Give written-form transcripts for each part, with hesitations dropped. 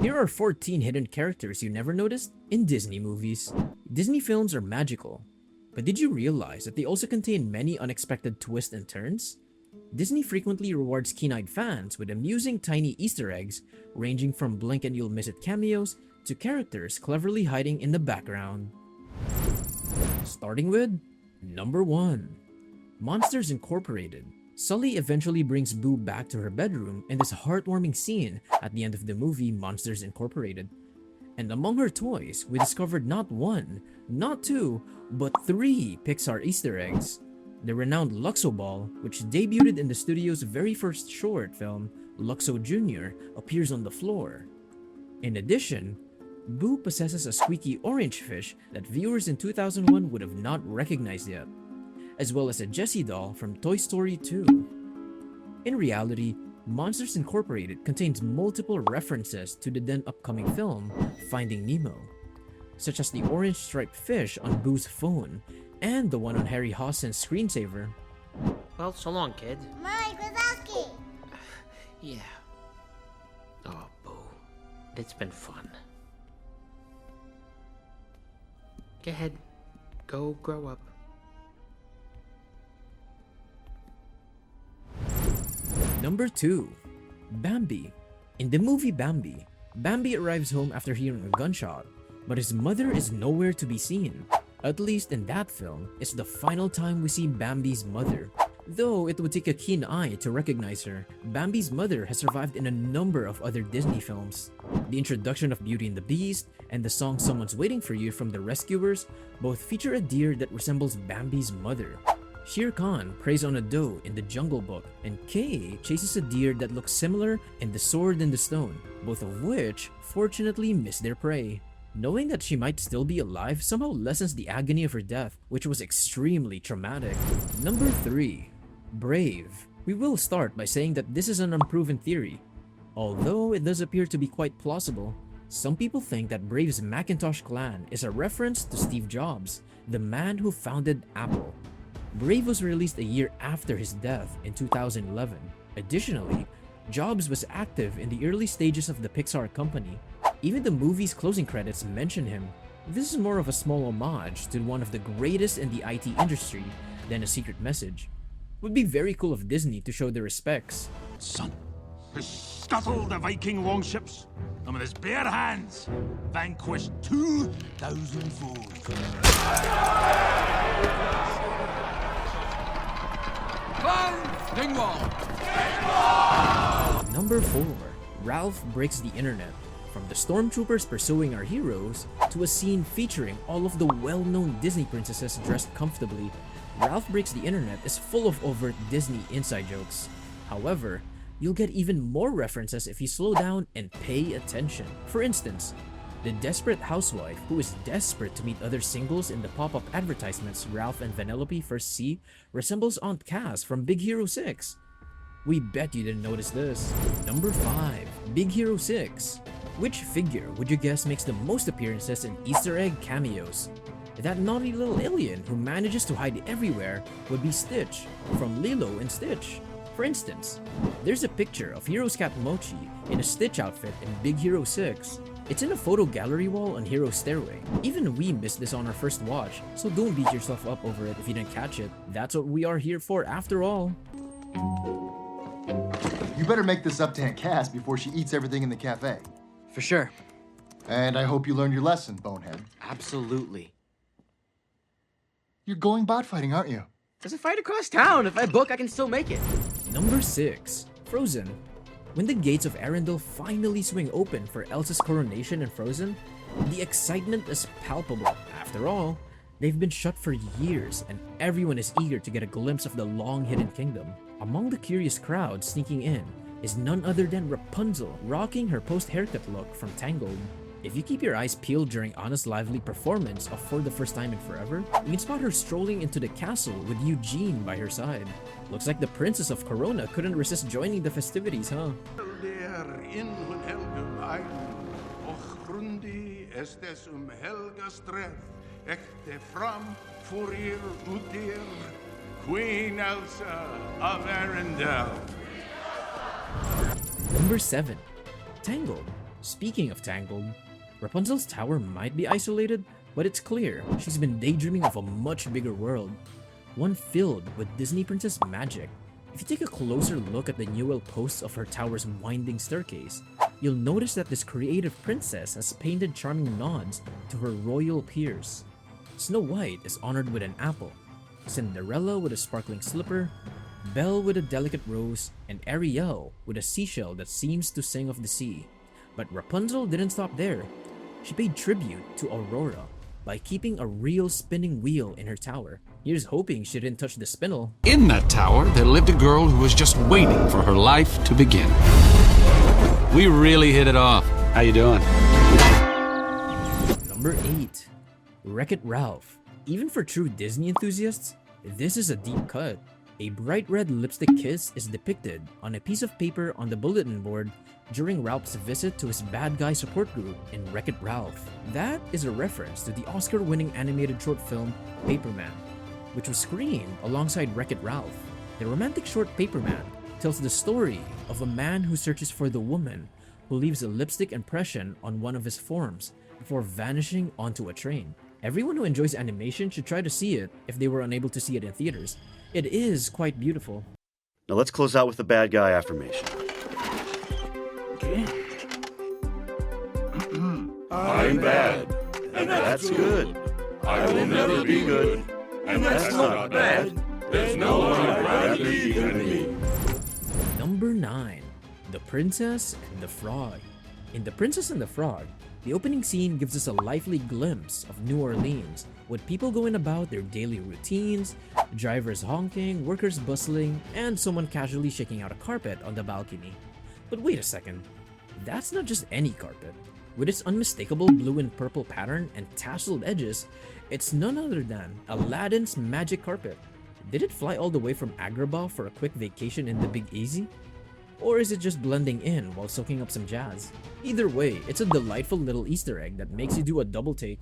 Here are 14 hidden characters you never noticed in Disney movies. Disney films are magical, but did you realize that they also contain many unexpected twists and turns? Disney frequently rewards keen-eyed fans with amusing tiny Easter eggs, ranging from blink and you'll miss it cameos to characters cleverly hiding in the background. Starting with number 1. Monsters Incorporated. Sully eventually brings Boo back to her bedroom in this heartwarming scene at the end of the movie Monsters Incorporated. And among her toys, we discovered not 1, not 2, but 3 Pixar Easter eggs. The renowned Luxo Ball, which debuted in the studio's very first short film, Luxo Jr., appears on the floor. In addition, Boo possesses a squeaky orange fish that viewers in 2001 would have not recognized yet, as well as a Jessie doll from Toy Story 2. In reality, Monsters Incorporated contains multiple references to the then upcoming film, Finding Nemo, such as the orange striped fish on Boo's phone and the one on Harry Hawson's screensaver. Well, so long, kid. Mike Wazowski! Yeah. Oh, Boo. It's been fun. Go ahead. Go grow up. Number 2. Bambi. In the movie Bambi, Bambi arrives home after hearing a gunshot, but his mother is nowhere to be seen. At least in that film, it's the final time we see Bambi's mother. Though it would take a keen eye to recognize her, Bambi's mother has survived in a number of other Disney films. The introduction of Beauty and the Beast and the song Someone's Waiting for You from The Rescuers both feature a deer that resembles Bambi's mother. Shere Khan preys on a doe in The Jungle Book, and Kay chases a deer that looks similar in The Sword in the Stone, both of which fortunately miss their prey. Knowing that she might still be alive somehow lessens the agony of her death, which was extremely traumatic. Number 3. Brave. We will start by saying that this is an unproven theory. Although it does appear to be quite plausible, some people think that Brave's Macintosh clan is a reference to Steve Jobs, the man who founded Apple. Brave was released a year after his death in 2011. Additionally, Jobs was active in the early stages of the Pixar company. Even the movie's closing credits mention him. This is more of a small homage to one of the greatest in the IT industry than a secret message. It would be very cool of Disney to show their respects. Son has scuttled the Viking longships and with his bare hands vanquished 2,000 foes. Dingwall! Number 4. Ralph breaks the internet. From the stormtroopers pursuing our heroes to a scene featuring all of the well-known Disney princesses dressed comfortably, Ralph Breaks the Internet is full of overt Disney inside jokes. However, you'll get even more references if you slow down and pay attention. For instance, the desperate housewife who is desperate to meet other singles in the pop-up advertisements Ralph and Vanellope first see resembles Aunt Cass from Big Hero 6. We bet you didn't notice this. Number 5. Big Hero 6. Which figure would you guess makes the most appearances in Easter egg cameos? That naughty little alien who manages to hide everywhere would be Stitch from Lilo and Stitch. For instance, there's a picture of Hero's cat Mochi in a Stitch outfit in Big Hero 6. It's in a photo gallery wall on Hero's stairway. Even we missed this on our first watch, so don't beat yourself up over it if you didn't catch it. That's what we are here for after all. You better make this up to Aunt Cass before she eats everything in the cafe. For sure. And I hope you learned your lesson, Bonehead. Absolutely. You're going bot fighting, aren't you? There's a fight across town. If I book, I can still make it. Number 6. Frozen. When the gates of Arendelle finally swing open for Elsa's coronation in Frozen, the excitement is palpable. After all, they've been shut for years and everyone is eager to get a glimpse of the long-hidden kingdom. Among the curious crowd sneaking in is none other than Rapunzel rocking her post-haircut look from Tangled. If you keep your eyes peeled during Anna's lively performance of For the First Time in Forever, you can spot her strolling into the castle with Eugene by her side. Looks like the Princess of Corona couldn't resist joining the festivities, huh? Der in hun helgum æg, och grundi estes helga stref, ekte fram furir utir, Queen Elsa of Arendelle. Number 7. Tangled. Speaking of tangled, Rapunzel's tower might be isolated, but it's clear she's been daydreaming of a much bigger world, one filled with Disney princess magic. If you take a closer look at the newel posts of her tower's winding staircase, you'll notice that this creative princess has painted charming nods to her royal peers. Snow White is honored with an apple, Cinderella with a sparkling slipper, Belle with a delicate rose, and Ariel with a seashell that seems to sing of the sea. But Rapunzel didn't stop there. She paid tribute to Aurora by keeping a real spinning wheel in her tower. Here's hoping she didn't touch the spindle. In that tower, there lived a girl who was just waiting for her life to begin. We really hit it off. How you doing? Number 8. Wreck-It Ralph. Even for true Disney enthusiasts, this is a deep cut. A bright red lipstick kiss is depicted on a piece of paper on the bulletin board during Ralph's visit to his bad guy support group in Wreck-It Ralph. That is a reference to the Oscar-winning animated short film Paperman, which was screened alongside Wreck-It Ralph. The romantic short Paperman tells the story of a man who searches for the woman who leaves a lipstick impression on one of his forms before vanishing onto a train. Everyone who enjoys animation should try to see it if they were unable to see it in theaters. It is quite beautiful. Now let's close out with the bad guy affirmation. Okay. I'm bad. And that's good. I will never be good. And that's not bad. There's no one I'd rather be than me. Number 9. The Princess and the Frog. In The Princess and the Frog, the opening scene gives us a lively glimpse of New Orleans, with people going about their daily routines, drivers honking, workers bustling, and someone casually shaking out a carpet on the balcony. But wait a second, that's not just any carpet. With its unmistakable blue and purple pattern and tasseled edges, it's none other than Aladdin's magic carpet. Did it fly all the way from Agrabah for a quick vacation in the Big Easy? Or is it just blending in while soaking up some jazz? Either way, it's a delightful little Easter egg that makes you do a double take.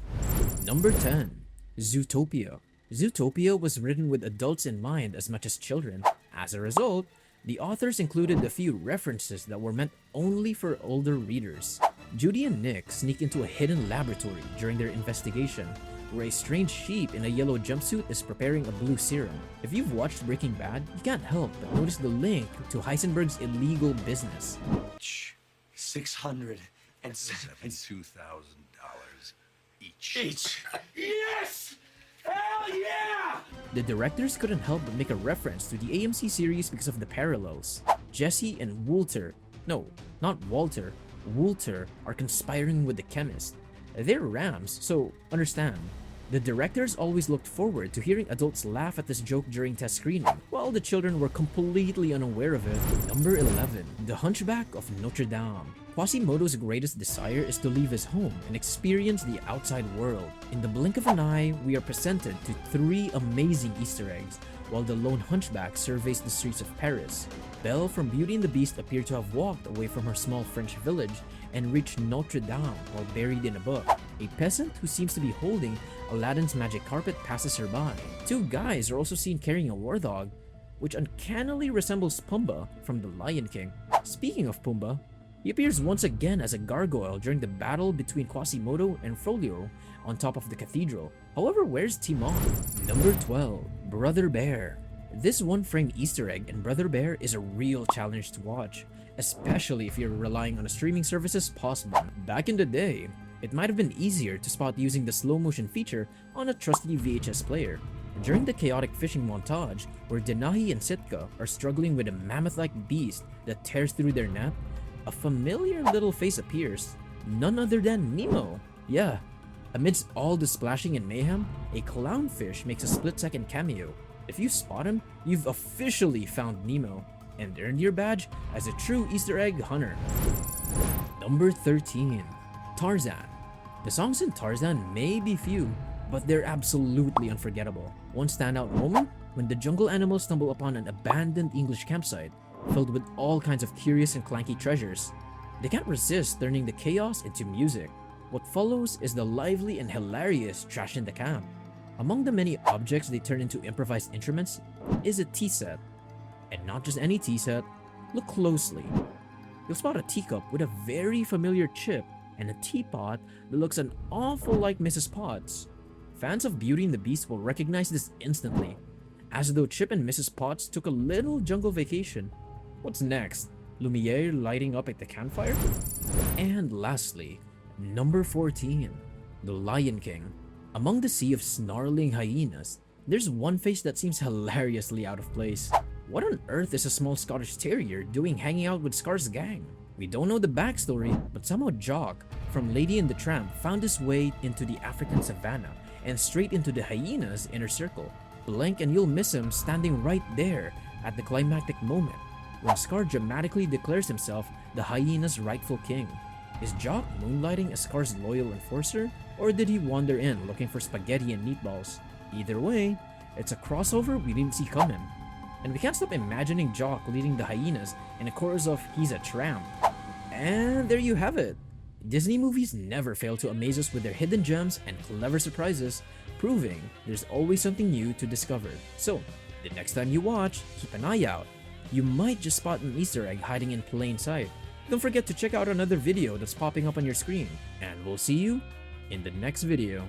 Number 10. Zootopia. Zootopia was written with adults in mind as much as children. As a result, the authors included a few references that were meant only for older readers. Judy and Nick sneak into a hidden laboratory during their investigation, where a strange sheep in a yellow jumpsuit is preparing a blue serum. If you've watched Breaking Bad, you can't help but notice the link to Heisenberg's illegal business. $672,000 each. Yes! Hell yeah! The directors couldn't help but make a reference to the AMC series because of the parallels. Jesse and Walter, no, not Walter, Walter are conspiring with the chemist. They're rams, so understand. The directors always looked forward to hearing adults laugh at this joke during test screening, while the children were completely unaware of it. Number 11. The Hunchback of Notre Dame. Quasimodo's greatest desire is to leave his home and experience the outside world. In the blink of an eye, we are presented to 3 amazing Easter eggs, while the lone hunchback surveys the streets of Paris. Belle from Beauty and the Beast appeared to have walked away from her small French village and reached Notre Dame while buried in a book. A peasant who seems to be holding Aladdin's magic carpet passes her by. 2 guys are also seen carrying a war dog, which uncannily resembles Pumbaa from The Lion King. Speaking of Pumbaa, he appears once again as a gargoyle during the battle between Quasimodo and Frollo on top of the cathedral. However, where's Timon? Number 12. Brother Bear. This one-frame Easter egg in Brother Bear is a real challenge to watch, especially if you're relying on a streaming service's pause button. Back in the day, it might have been easier to spot using the slow motion feature on a trusty VHS player. During the chaotic fishing montage, where Denahi and Sitka are struggling with a mammoth-like beast that tears through their net, a familiar little face appears, none other than Nemo. Yeah, amidst all the splashing and mayhem, a clownfish makes a split-second cameo. If you spot him, you've officially found Nemo and earned your badge as a true Easter egg hunter. Number 13. Tarzan. The songs in Tarzan may be few, but they're absolutely unforgettable. One standout moment, when the jungle animals stumble upon an abandoned English campsite filled with all kinds of curious and clanky treasures. They can't resist turning the chaos into music. What follows is the lively and hilarious trash in the camp. Among the many objects they turn into improvised instruments is a tea set. And not just any tea set, look closely. you'll spot a teacup with a very familiar chip and a teapot that looks an awful like Mrs. Potts. Fans of Beauty and the Beast will recognize this instantly, as though Chip and Mrs. Potts took a little jungle vacation. What's next? Lumiere lighting up at the campfire? And lastly, number 14, The Lion King. Among the sea of snarling hyenas, there's one face that seems hilariously out of place. What on earth is a small Scottish terrier doing hanging out with Scar's gang? We don't know the backstory, but somehow Jock from Lady and the Tramp found his way into the African savannah and straight into the hyenas' inner circle. Blink and you'll miss him standing right there at the climactic moment, when Scar dramatically declares himself the hyena's rightful king. Is Jock moonlighting as Scar's loyal enforcer, or did he wander in looking for spaghetti and meatballs? Either way, it's a crossover we didn't see coming. And we can't stop imagining Jock leading the hyenas in a chorus of "He's a Tramp." And there you have it. Disney movies never fail to amaze us with their hidden gems and clever surprises, proving there's always something new to discover. So, the next time you watch, keep an eye out. You might just spot an Easter egg hiding in plain sight. Don't forget to check out another video that's popping up on your screen, and we'll see you in the next video.